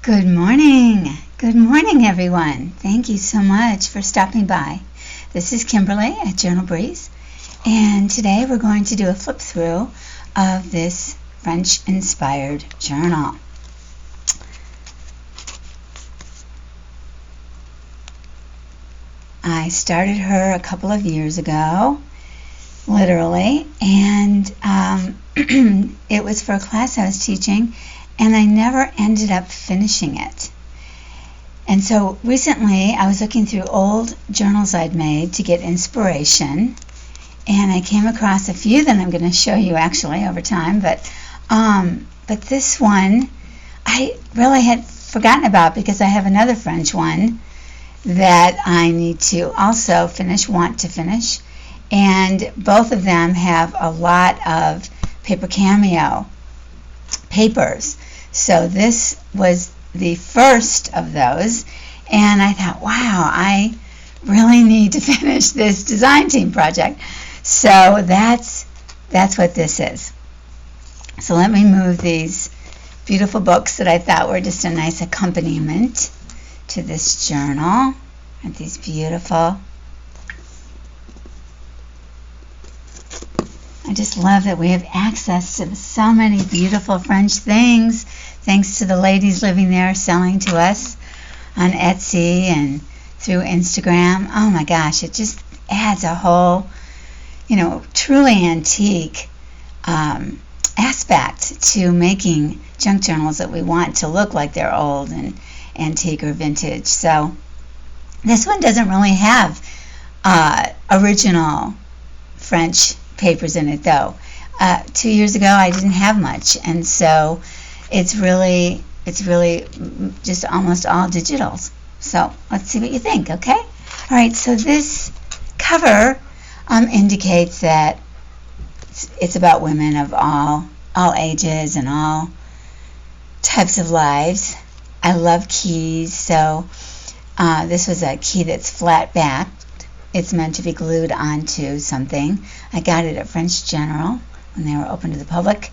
Good morning. Good morning, everyone. Thank you so much for stopping by. This is Kimberly at Journal Breeze, and today we're going to do a flip through of this French-inspired journal. I started her a couple of years ago, literally, and it was for a class I was teaching, and I never ended up finishing it. And so recently I was looking through old journals I'd made to get inspiration, and I came across a few that I'm going to show you actually over time, but this one I really had forgotten about because I have another French one that I need to also want to finish, and both of them have a lot of Paper Cameo papers. So this was the first of those, and I thought, wow, I really need to finish this design team project. So that's what this is. So let me move these beautiful books that I thought were just a nice accompaniment to this journal. Aren't these beautiful? I just love that we have access to so many beautiful French things, thanks to the ladies living there selling to us on Etsy and through Instagram. Oh my gosh, it just adds a whole, truly antique aspect to making junk journals that we want to look like they're old and antique or vintage. So this one doesn't really have original French papers in it, though. 2 years ago I didn't have much, and so it's really just almost all digitals. So let's see what you think. Okay, all right, so this cover indicates that it's about women of all ages and all types of lives. I love keys, so this was a key that's flat backed. It's meant to be glued onto something. I got it at French General when they were open to the public.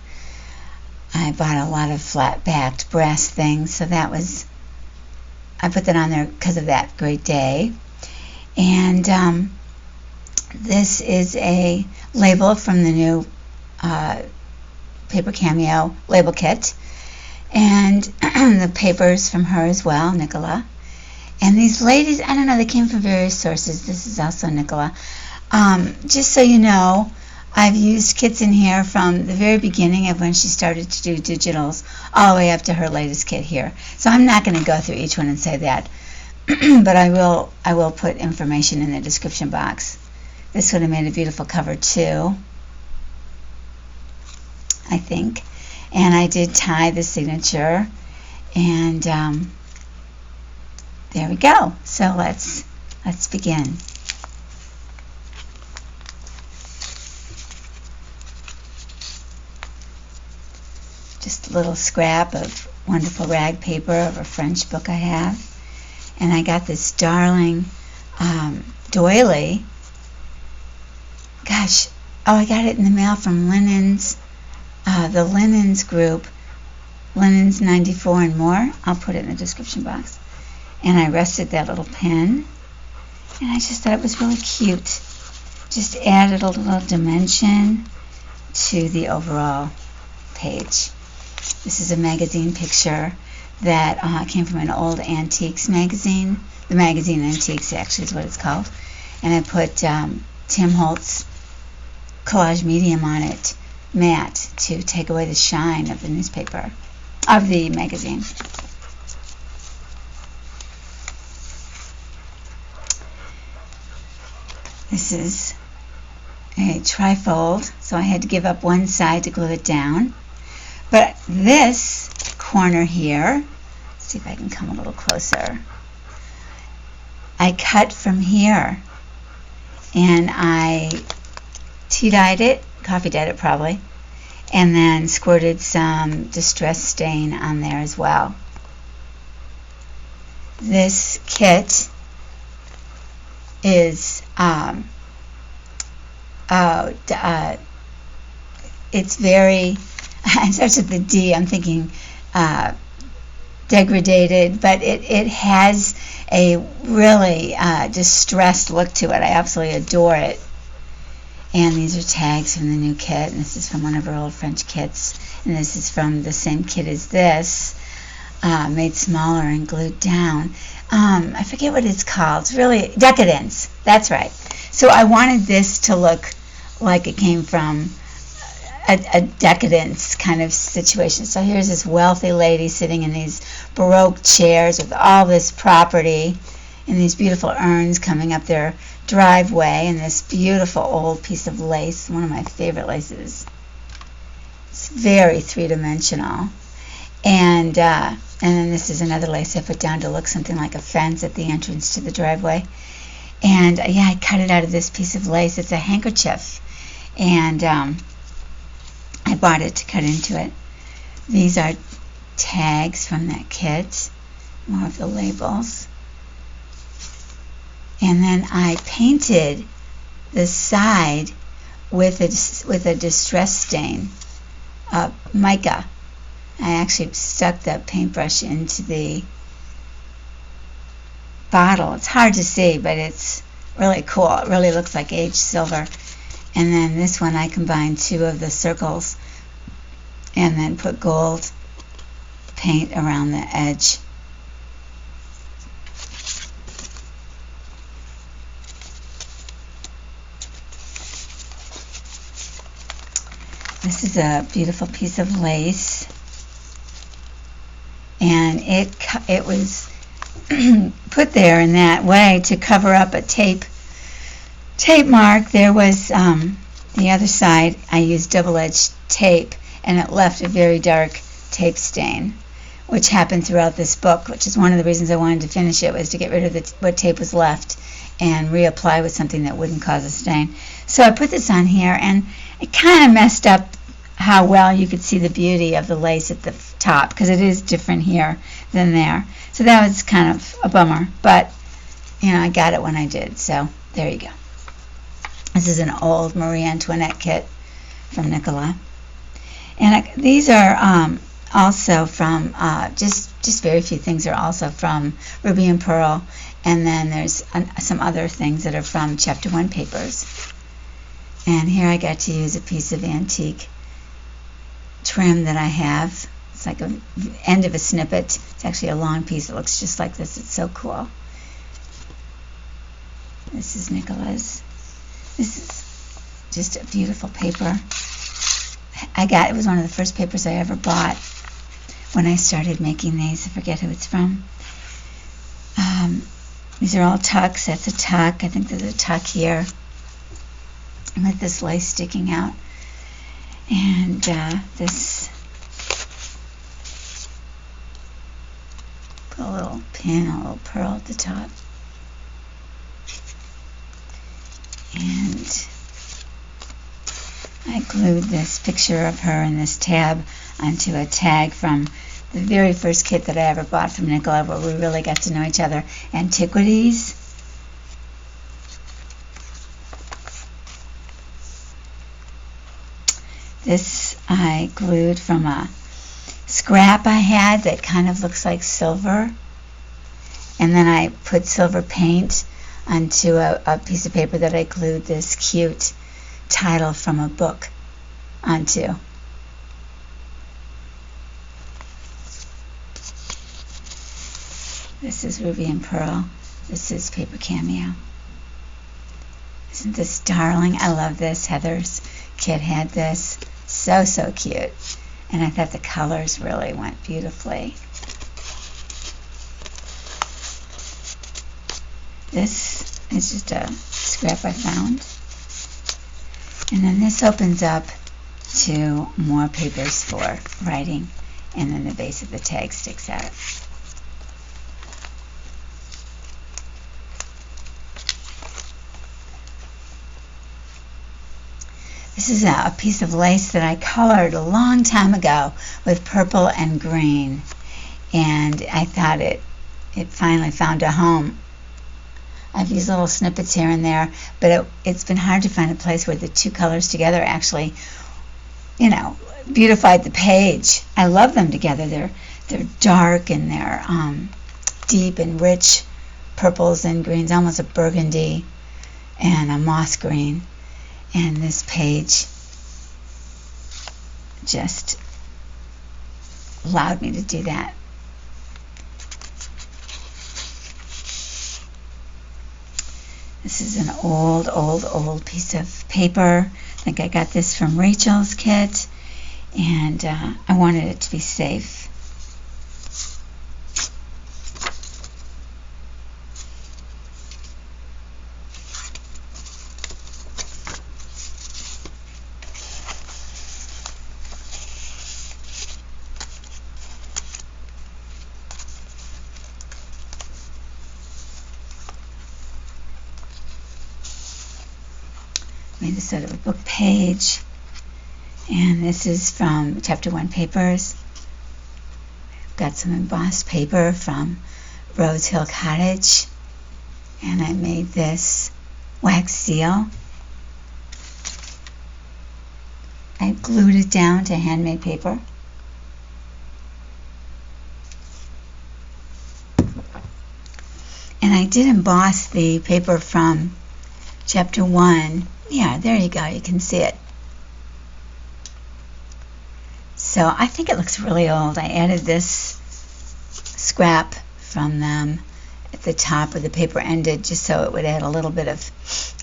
I bought a lot of flat-backed brass things, so I put that on there because of that great day. And this is a label from the new Paper Cameo label kit. And the papers from her as well, Nicola. And these ladies, I don't know, they came from various sources. This is also Nicola. Just so you know, I've used kits in here from the very beginning of when she started to do digitals all the way up to her latest kit here. So I'm not going to go through each one and say that, but I will put information in the description box. This would have made a beautiful cover too, I think. And I did tie the signature, and there we go. So let's begin. Just a little scrap of wonderful rag paper of a French book I have. And I got this darling doily. Gosh, I got it in the mail from Linens, the Linens group, Linens 94 and more. I'll put it in the description box. And I rested that little pen, and I just thought it was really cute. Just added a little dimension to the overall page. This is a magazine picture that came from an old Antiques magazine. The magazine Antiques actually is what it's called. And I put Tim Holtz collage medium on it, matte, to take away the shine of the newspaper, of the magazine. This is a trifold, so I had to give up one side to glue it down. But this corner here, let's see if I can come a little closer. I cut from here, and I tea-dyed it, coffee-dyed it probably, and then squirted some Distress stain on there as well. This kit is it's very, it starts with the D. I'm thinking degraded, but it has a really distressed look to it. I absolutely adore it. And these are tags from the new kit, and this is from one of her old French kits, and this is from the same kit as this, made smaller and glued down. I forget what it's called. It's really Decadence. That's right. So I wanted this to look like it came from a decadence kind of situation. So here's this wealthy lady sitting in these Baroque chairs with all this property and these beautiful urns coming up their driveway, and this beautiful old piece of lace, one of my favorite laces. It's very three-dimensional. And then this is another lace I put down to look something like a fence at the entrance to the driveway. And yeah, I cut it out of this piece of lace. It's a handkerchief. And I bought it to cut into it. These are tags from that kit. More of the labels. And then I painted the side with a distress stain, mica. I actually stuck the paintbrush into the bottle. It's hard to see, but it's really cool. It really looks like aged silver. And then this one I combined two of the circles and then put gold paint around the edge. This is a beautiful piece of lace, and it was put there in that way to cover up a tape mark. There was the other side. I used double-edged tape, and it left a very dark tape stain, which happened throughout this book, which is one of the reasons I wanted to finish it, was to get rid of what tape was left and reapply with something that wouldn't cause a stain. So I put this on here, and it kind of messed up how well you could see the beauty of the lace at the top, because it is different here than there. So that was kind of a bummer, but you know, I got it when I did, so there you go. This is an old Marie Antoinette kit from Nicola. And these are also from, just very few things are also from Ruby and Pearl, and then there's some other things that are from Chapter 1 papers. And here I got to use a piece of antique trim that I have. It's like an end of a snippet. It's actually a long piece. It looks just like this. It's so cool. This is Nicola's. This is just a beautiful paper. It was one of the first papers I ever bought when I started making these. I forget who it's from. These are all tucks. That's a tuck. I think there's a tuck here with this lace sticking out. And this, put a little pin, a little pearl at the top. And I glued this picture of her and this tab onto a tag from the very first kit that I ever bought from Nicola, where we really got to know each other, Antiquities. This I glued from a scrap I had that kind of looks like silver. And then I put silver paint onto a piece of paper that I glued this cute title from a book onto. This is Ruby and Pearl. This is Paper Cameo. Isn't this darling? I love this. Heather's kit had this. So, so cute. And I thought the colors really went beautifully. This is just a scrap I found. And then this opens up to more papers for writing. And then the base of the tag sticks out. This is a piece of lace that I colored a long time ago with purple and green, and I thought it finally found a home. I have these little snippets here and there, but it's been hard to find a place where the two colors together actually, beautified the page. I love them together. they're dark and they're deep and rich purples and greens, almost a burgundy and a moss green. And this page just allowed me to do that. This is an old piece of paper. I think I got this from Rachael's kit, and I wanted it to be safe. Made a sort of a book page, and this is from Chapter 1 Papers. I've got some embossed paper from Rose Hill Cottage, and I made this wax seal. I glued it down to handmade paper. And I did emboss the paper from Chapter 1. Yeah, there you go. You can see it. So I think it looks really old. I added this scrap from them at the top where the paper ended, just so it would add a little bit of,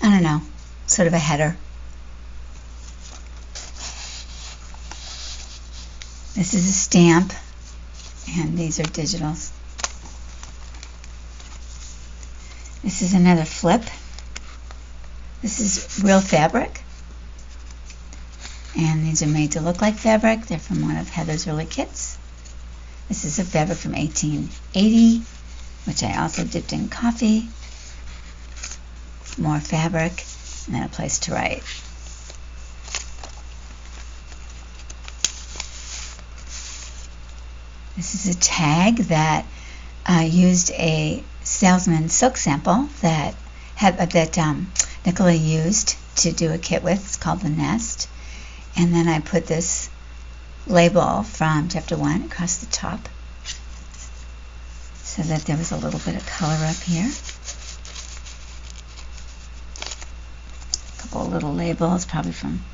I don't know, sort of a header. This is a stamp, and these are digitals. This is another flip. This is real fabric, and these are made to look like fabric. They're from one of Heather's early kits. This is a fabric from 1880, which I also dipped in coffee. More fabric, and then a place to write. This is a tag that used a salesman silk sample that Nicola used to do a kit with. It's called The Nest. And then I put this label from Chapter 1 across the top so that there was a little bit of color up here. A couple of little labels, probably from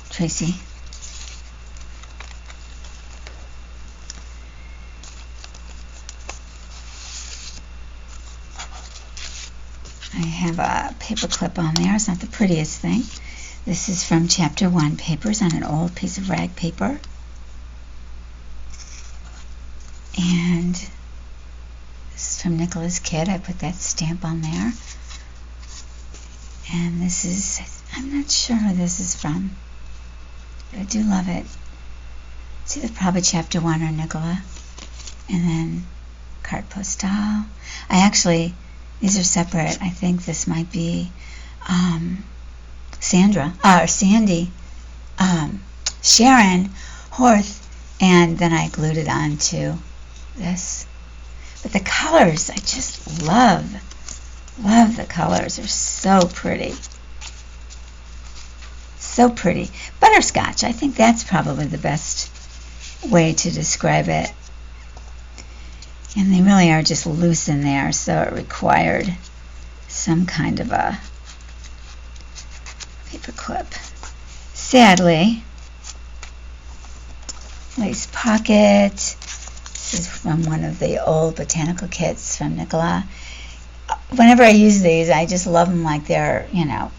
Tracy. I have a paper clip on there. It's not the prettiest thing. This is from Chapter 1 Papers on an old piece of rag paper. And this is from Nicola's kit. I put that stamp on there. And this is, I'm not sure who this is from, but I do love it. It's either probably Chapter 1 or Nicola. And then carte postale. These are separate. I think this might be Sandy, Sharon, Horth, and then I glued it onto this. But the colors, I just love the colors. They're so pretty. So pretty. Butterscotch, I think that's probably the best way to describe it. And they really are just loose in there, so it required some kind of a paper clip. Sadly, lace pocket. This is from one of the old botanical kits from Nicola. Whenever I use these, I just love them like they're,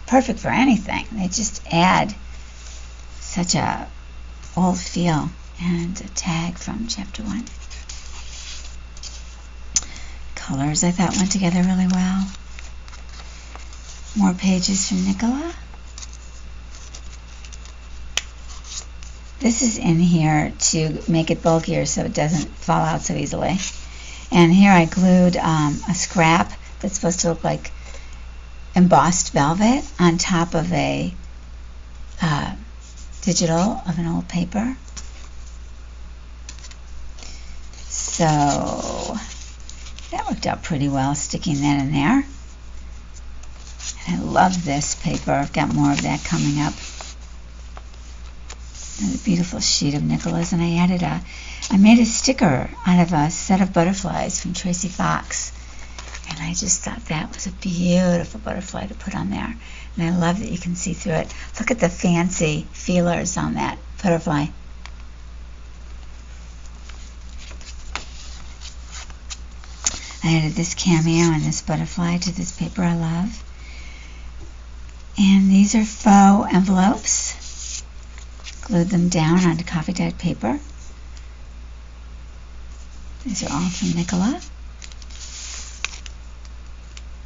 perfect for anything. They just add such a old feel. And a tag from Chapter 1. Colors I thought went together really well. More pages from Nicola. This is in here to make it bulkier so it doesn't fall out so easily. And here I glued a scrap that's supposed to look like embossed velvet on top of a digital of an old paper. So that worked out pretty well, sticking that in there. And I love this paper. I've got more of that coming up. Another beautiful sheet of Nicola's, and I made a sticker out of a set of butterflies from Tracy Fox, and I just thought that was a beautiful butterfly to put on there, and I love that you can see through it. Look at the fancy feelers on that butterfly. I added this cameo and this butterfly to this paper I love. And these are faux envelopes. Glued them down onto coffee dyed paper. These are all from Nicola.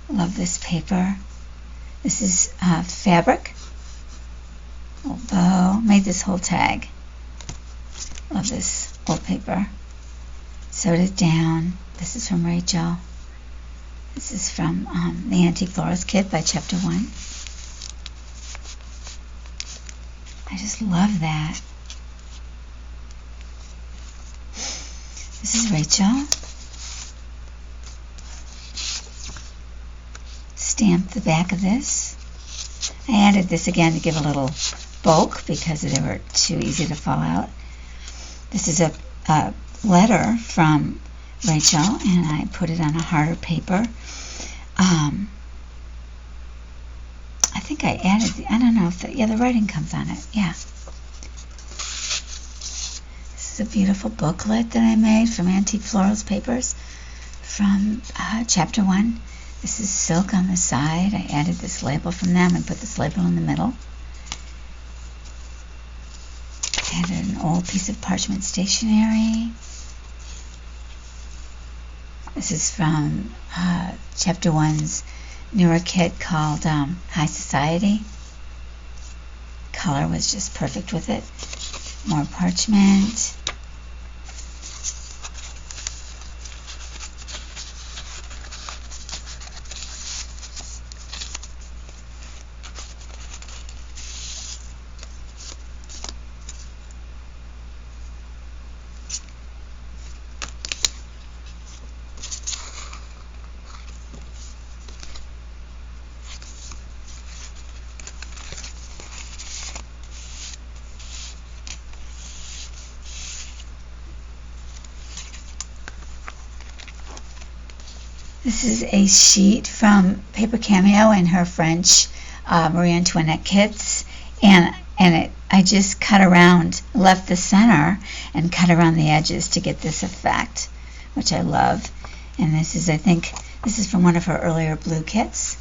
Love this paper. This is fabric. Little bow. Made this whole tag. Love this old paper. Sewed it down. This is from Rachael. This is from the Antique Florist Kit by Chapter 1. I just love that. This is Rachael. Stamped the back of this. I added this again to give a little bulk because they were too easy to fall out. This is a letter from Rachael, and I put it on a harder paper. I think I added, I don't know if the writing comes on it. Yeah. This is a beautiful booklet that I made from Antique Florals Papers from Chapter 1. This is silk on the side. I added this label from them and put this label in the middle. Added an old piece of parchment stationery. This is from Chapter 1's newer kit called High Society. Color was just perfect with it. More parchment. This is a sheet from Paper Cameo and her French Marie Antoinette kits, and I just cut around, left the center, and cut around the edges to get this effect, which I love. And this is, I think, this is from one of her earlier blue kits.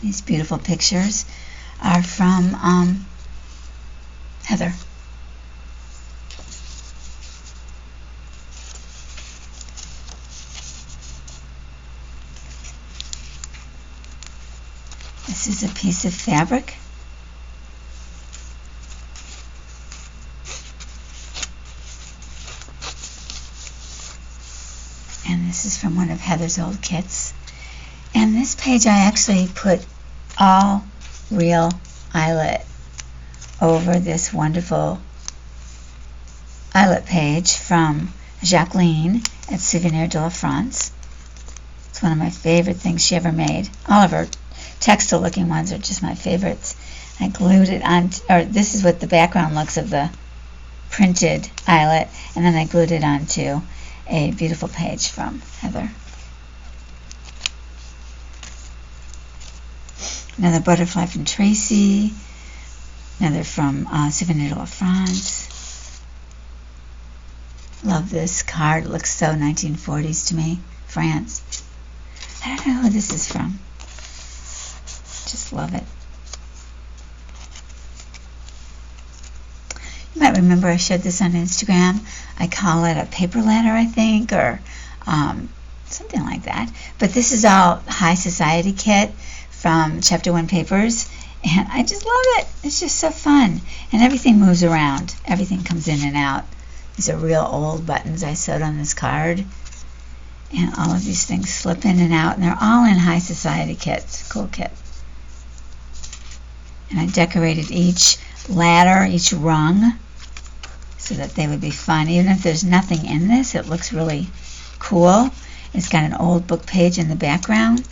These beautiful pictures are from Heather. This is a piece of fabric. And this is from one of Heather's old kits. And this page I actually put all real eyelet over this wonderful eyelet page from Jacqueline at Souvenir de la France. It's one of my favorite things she ever made. All of her textile looking ones are just my favorites. I glued it on, or this is what the background looks of the printed eyelet, and then I glued it onto a beautiful page from Heather. Another butterfly from Tracy, another from Souvenir de la France. Love this card, it looks so 1940s to me, France. I don't know who this is from. Just love it. You might remember I showed this on Instagram. I call it a paper letter, I think, or something like that. But this is all High Society kit from Chapter 1 Papers, and I just love it. It's just so fun. And everything moves around. Everything comes in and out. These are real old buttons I sewed on this card. And all of these things slip in and out, and they're all in High Society kits. Cool kit. And I decorated each ladder, each rung, so that they would be fun. Even if there's nothing in this, it looks really cool. It's got an old book page in the background.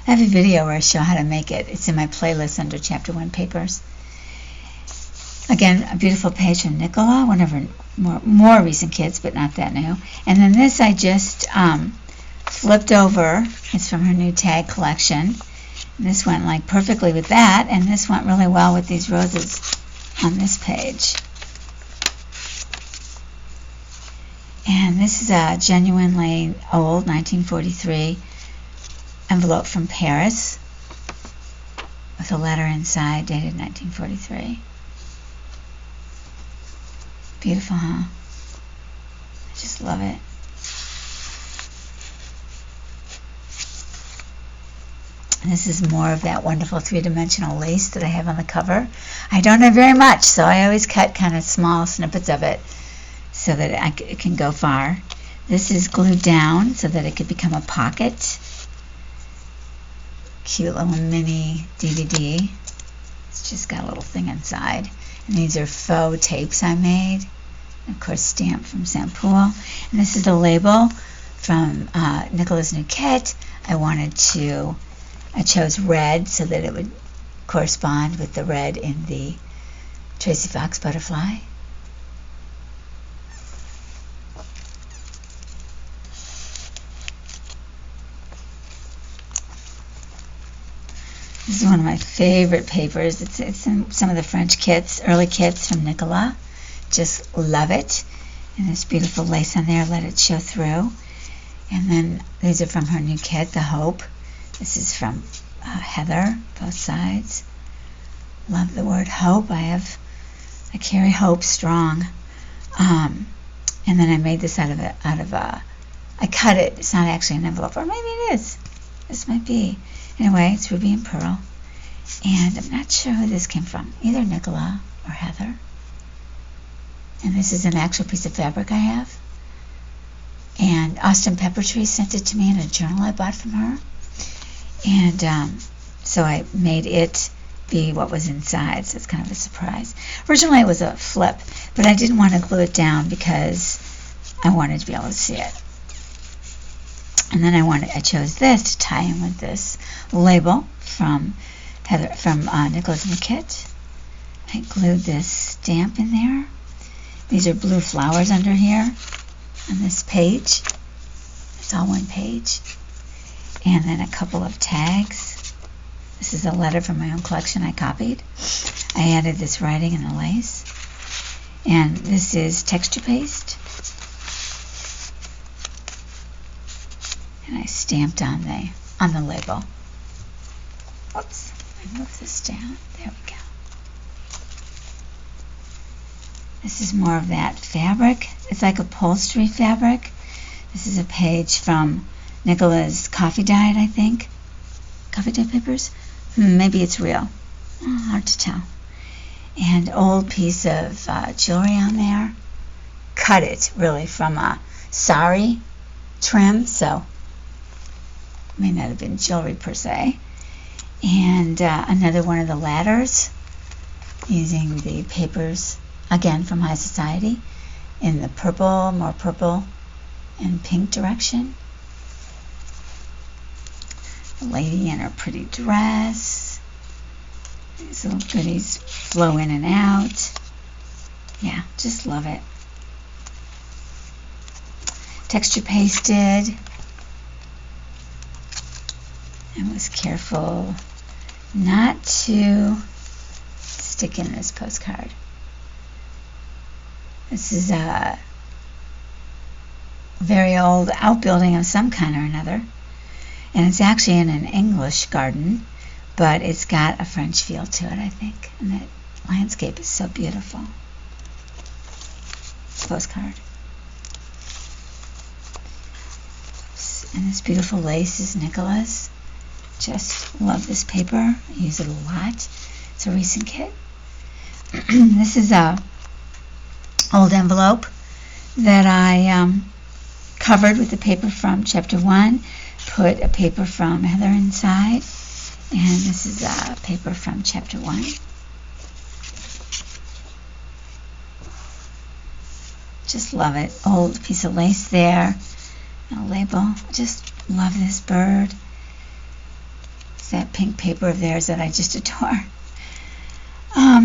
I have a video where I show how to make it. It's in my playlist under Chapter 1 Papers. Again, a beautiful page from Nicola, one of her more recent kits, but not that new. And then this I just flipped over. It's from her new tag collection. And this went like perfectly with that, and this went really well with these roses on this page. And this is a genuinely old 1943 envelope from Paris with a letter inside dated 1943. Beautiful, huh? I just love it. And this is more of that wonderful three-dimensional lace that I have on the cover. I don't have very much, so I always cut kind of small snippets of it so that it can go far. This is glued down so that it could become a pocket. Cute little mini DVD. It's just got a little thing inside. And these are faux tapes I made. And of course, stamped from St. Paul. And this is the label from Nicola's new kit. I chose red so that it would correspond with the red in the Tracy Fox butterfly. This is one of my favorite papers. It's in some of the French kits, early kits from Nicola. Just love it. And this beautiful lace on there, let it show through. And then these are from her new kit, the Hope. This is from Heather, both sides. Love the word hope. I carry hope strong. And then I made this out of I cut it. It's not actually an envelope, or maybe it is. This might be. Anyway, it's ruby and pearl. And I'm not sure who this came from, either Nicola or Heather. And this is an actual piece of fabric I have. And Austin Peppertree sent it to me in a journal I bought from her. And so I made it be what was inside, so it's kind of a surprise. Originally it was a flip, but I didn't want to glue it down because I wanted to be able to see it. And then I chose this to tie in with this label from Nicola's new kit. I glued this stamp in there. These are blue flowers under here on this page. It's all one page. And then a couple of tags. This is a letter from my own collection I copied. I added this writing and the lace. And this is texture paste. And I stamped on the label. Oops, I move this down. There we go. This is more of that fabric. It's like upholstery fabric. This is a page from Nicola's coffee dyed, I think. Coffee dye papers? Maybe it's real. Hard to tell. And old piece of jewelry on there. Cut it, really, from a sari trim, so may not have been jewelry per se. And another one of the ladders using the papers, again from High Society, in the purple, more purple and pink direction. The lady in her pretty dress. These little goodies flow in and out. Yeah, just love it. Texture pasted. I was careful not to stick in this postcard. This is a very old outbuilding of some kind or another. And it's actually in an English garden, but it's got a French feel to it, I think. And that landscape is so beautiful. Postcard. Oops. And this beautiful lace is Nicola's. Just love this paper. I use it a lot. It's a recent kit. This is a old envelope that I covered with the paper from Chapter 1. Put a paper from Heather inside. And this is a paper from Chapter 1. Just love it. Old piece of lace there. A label. Just love this bird. that pink paper of theirs that I just adore.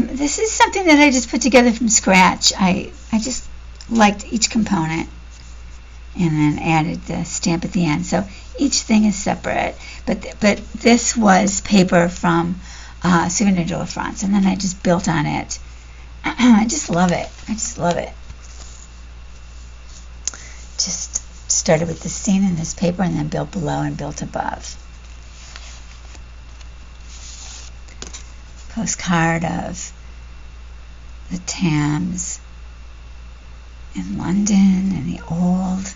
This is something that I just put together from scratch. I just liked each component and then added the stamp at the end. So each thing is separate. But this was paper from Souvenir de la France, and then I just built on it. I just love it. I just love it. Just started with the stain in this paper and then built below and built above. Postcard of the Thames in London and the old,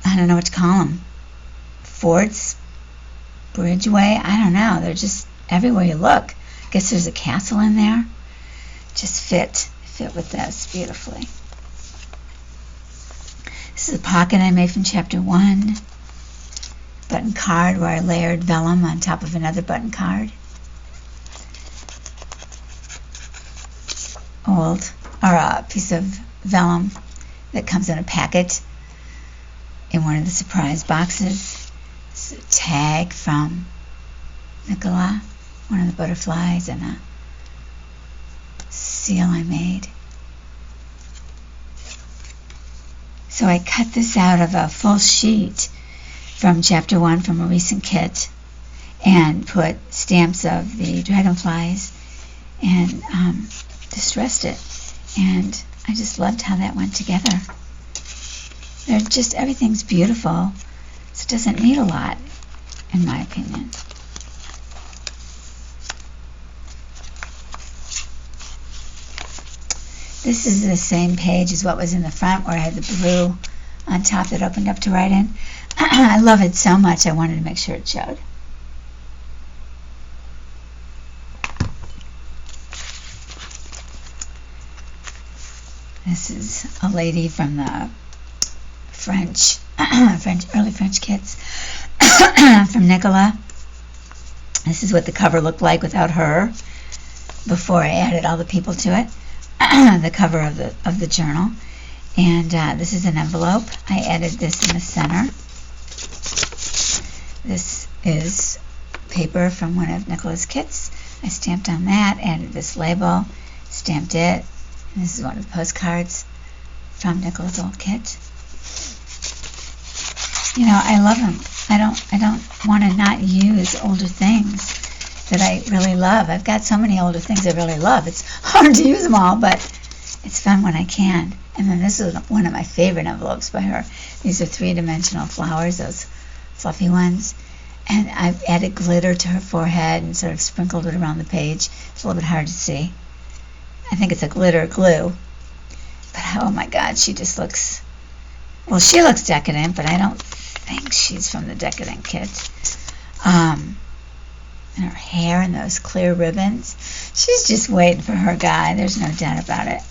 I don't know what to call them, forts, bridgeway, I don't know. They're just everywhere you look. I guess there's a castle in there. Just fit with this beautifully. This is a pocket I made from chapter 1. Button card where I layered vellum on top of another button card. Or a piece of vellum that comes in a packet in one of the surprise boxes. It's a tag from Nicola, one of the butterflies, and a seal I made. So I cut this out of a full sheet from chapter 1 from a recent kit and put stamps of the dragonflies and distressed it. And I just loved how that went together. They're just, everything's beautiful. So it doesn't need a lot, in my opinion. This is the same page as what was in the front where I had the blue on top that opened up to write in. I love it so much I wanted to make sure it showed. This is a lady from the early French kits from Nicola. This is what the cover looked like without her before I added all the people to it. The cover of the journal. And this is an envelope. I added this in the center. This is paper from one of Nicola's kits. I stamped on that, added this label, stamped it. And this is one of the postcards from Nicola's old kit. You know, I love them. I don't want to not use older things that I really love. I've got so many older things I really love. It's hard to use them all, but it's fun when I can. And then this is one of my favorite envelopes by her. These are 3-dimensional flowers, those fluffy ones. And I've added glitter to her forehead and sort of sprinkled it around the page. It's a little bit hard to see. I think it's a glitter glue. But oh my God, she just looks, well, she looks decadent, but I don't think she's from the decadent kit. And her hair and those clear ribbons. She's just waiting for her guy. There's no doubt about it.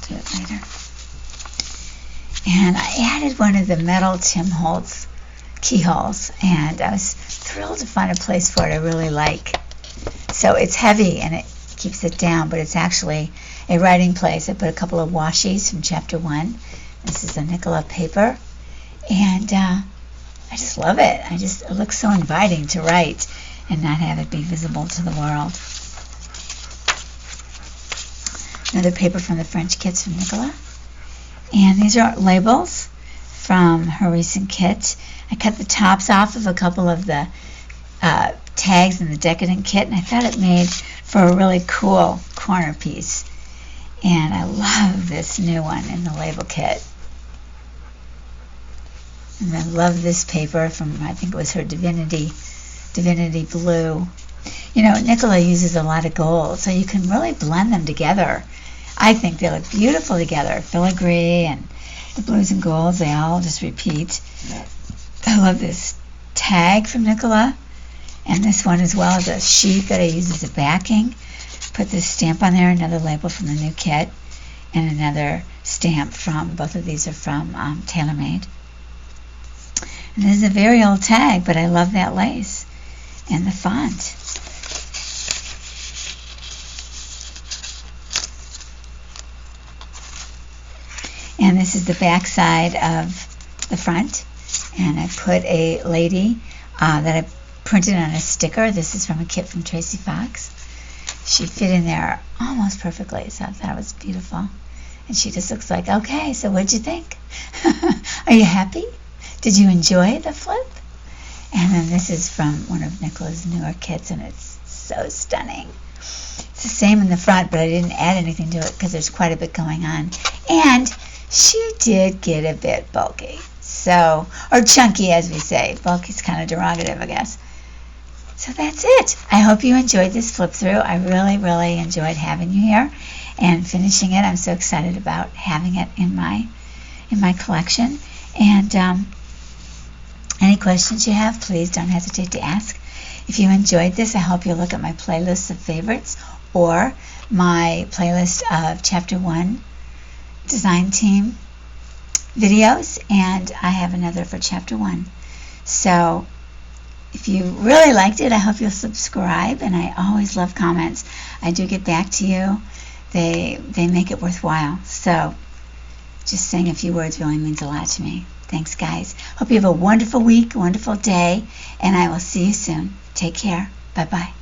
Do it later. And I added one of the metal Tim Holtz keyholes, and I was thrilled to find a place for it I really like. So it's heavy and it keeps it down, but it's actually a writing place. I put a couple of washies from chapter 1. This is a Nicola paper, and I just love it. It looks so inviting to write and not have it be visible to the world. Another paper from the French kits from Nicola. And these are labels from her recent kit. I cut the tops off of a couple of the tags in the Decadent kit, and I thought it made for a really cool corner piece. And I love this new one in the label kit. And I love this paper from, I think it was her Divinity Blue. You know, Nicola uses a lot of gold, so you can really blend them together. I think they look beautiful together. Filigree and the blues and golds, they all just repeat. I love this tag from Nicola, and this one as well as a sheet that I use as a backing. Put this stamp on there, another label from the new kit, and another stamp from, both of these are from TaylorMade. And this is a very old tag, but I love that lace and the font. this is the back side of the front. And I put a lady that I printed on a sticker. This is from a kit from Tracy Fox. She fit in there almost perfectly, so I thought it was beautiful. And she just looks like, okay, so what'd you think? Are you happy? Did you enjoy the flip? And then this is from one of Nicola's newer kits, and it's so stunning. It's the same in the front, but I didn't add anything to it because there's quite a bit going on. And she did get a bit bulky. So, or chunky, as we say. Bulky's kind of derogative, I guess. So that's it. I hope you enjoyed this flip through. I really, really enjoyed having you here and finishing it. I'm so excited about having it in my collection. And any questions you have, please don't hesitate to ask. If you enjoyed this, I hope you'll look at my playlist of favorites or my playlist of Chapter 1 Design Team videos, and I have another for Chapter 1. So if you really liked it, I hope you'll subscribe, and I always love comments. I do get back to you. They make it worthwhile. So just saying a few words really means a lot to me. Thanks, guys. Hope you have a wonderful week, a wonderful day, and I will see you soon. Take care. Bye-bye.